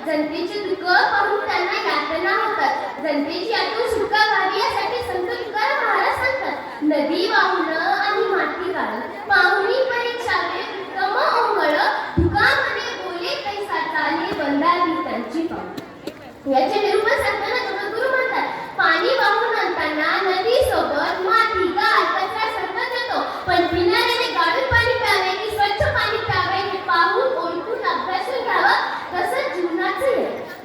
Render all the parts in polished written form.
जनतेचे दुःख पाहून त्यांना यातना होतात. जनतेची आतून सुटका व्हावी यासाठी संत तुकाराम महाराज सांगतात, नदी वाहून आणि माती काढ पाहुणी परीक्षावे उत्तम ओंगळ तुकामने बोले कैसा चाले वंदावी त्यांची पाऊल. याचे निरूपण सांगताना जगद्गुरू म्हणतात, पाणी वाहून आणताना नदी सोबत माती गाळ कचरा सर्वच येतो, पण पिणाऱ्याने गाळून पाणी प्यावे की स्वच्छ पाणी प्यावे हे पाहून ओळखून अभ्यासून घ्यावं. तसंच जीवनाचे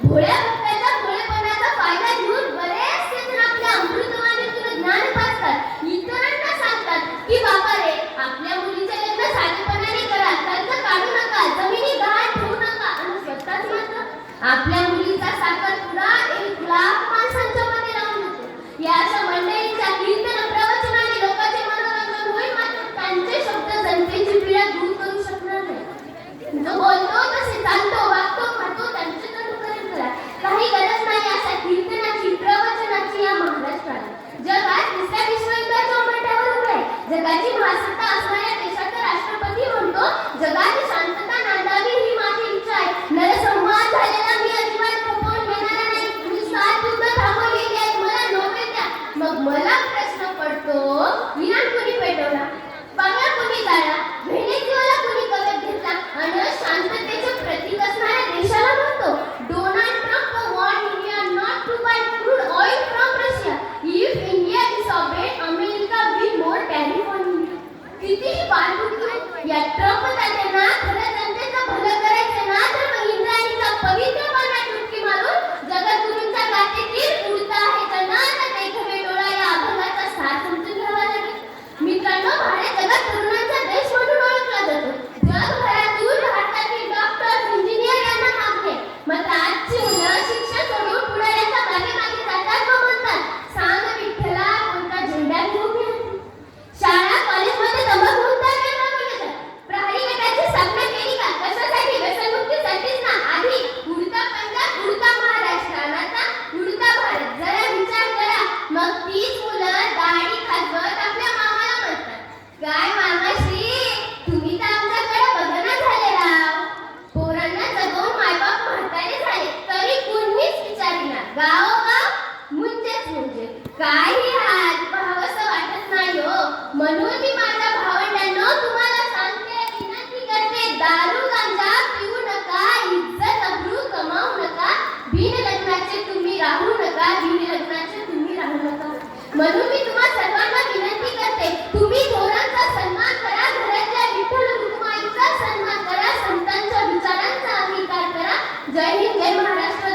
भोळ्या भक्ताच्या भोळेपणाचा फायदा घेऊन बरेचसे जण आपल्या अमृतवाणीतून ज्ञान पाजतात. इतरांना सांगतात की बाबा रे, आपल्या मुलीचे लग्न साधेपणाने करा, कर्ज काढू नका, जमिनी गहाण ठेवू नका आणि स्वतःच मात्र आपल्या मुलीचा साखरपुडा 1,00,000 माणसांच्या मध्ये लावून देतो. या अशा मंडळींच्या कीर्तन प्रवचनाने लोकांचे मनोरंजन होईल, मात्र त्यांचे शब्द जनतेची पीडा दूर करू शकणार नाही. जो बोलतो तसे चालतो, वागतो, खातो त्यांचे अनुकरण करा. काही गरज नाही अशा कीर्तनाची प्रवचनाची या महाराष्ट्राला. जग आज तिसऱ्या विश्वयुद्धाच्या उंबरठ्यावर उभे आहे. जगाची महासत्ता असणाऱ्या देशाचा राष्ट्रपती म्हणतो, जगात शांतता नांदावी ही माझी इच्छा आहे. नरसंहार झालेला मी अजिबात खपवून घेणार नाही. तुम्ही 7 युद्ध थांबवलेली आहेत, मला नोबेल द्या. मग मला प्रश्न पडतो, इराण कोणी पेटवला, बांगला कोणी जाळला, व्हेनेझुएला कोणी कब्यात घेतला आणि शांततेचे प्रतीक असणाऱ्या देशाला म्हणतो, Donald Trump want India not to buy crude oil from Russia. If India disobeyed, America will more tariff on India. कितीही बालबुद्धी या ट्रम्प तात्यांना खरं जनतेचं भलं करायचं ना, तर मग इंद्रायणीचा पवित्र पाण्यात डुबकी मारून जगद्गुरूंच्या गाथेतील उडता आहे जनान देखवे डोळा या अभंगाचा सार समजून घ्यावा लागेल. मित्रांनो, भारत जगात तरुणांचा देश म्हणून ओळखला जातो. जगभरातून भारतातील डॉक्टर, इंजिनियर यांना मागणे, मात्र आजची मुलं शिक्षण सोडून पुढाऱ्यांच्या मागे मागे जातात व म्हणतात, सांग विठ्ठला कोणता झेंडा घेऊन येते. शाळा कॉलेजमध्ये तंबाखू मुक्त करण्यात प्रहरी गटाची स्थापना केली का? कशासाठी? व्यसनमुक्तीसाठीच ना. आधी उडता पंजाब, उडता महाराष्ट्र आणि आता उडता भारत. जरा विचार करा. मग तीच मुलं दाढी खाजवत आपल्या मामाला म्हणतात, काय मामाश्री, तुम्ही तर आमच्याकडे बघना झाले राव. पोरांना जगवून मायबाप म्हातारे झाले तरी कुणीच विचारेना. गावोगाव मुंजेच मुंजे. काही हात पाहावंसं वाटत नाही हो. म्हणून मी माझ्या भावंडांनो तुम्हाला सांगते, विनंती करते, दारू गांजा पिऊ नका, इज्जत अब्रू कमावू नका, बिन लग्नाचे तुम्ही राहू नका, बिन लग्नाचे तुम्ही राहू नका. म्हणून मी तुम्हा सर्वांना विनंती करते, तुम्ही थोरांचा सन्मान करा, घरातल्या विठ्ठल रुक्माईचा सन्मान करा, संतांच्या विचारांचा अंगीकार करा. जय हिंद, जय महाराष्ट्र.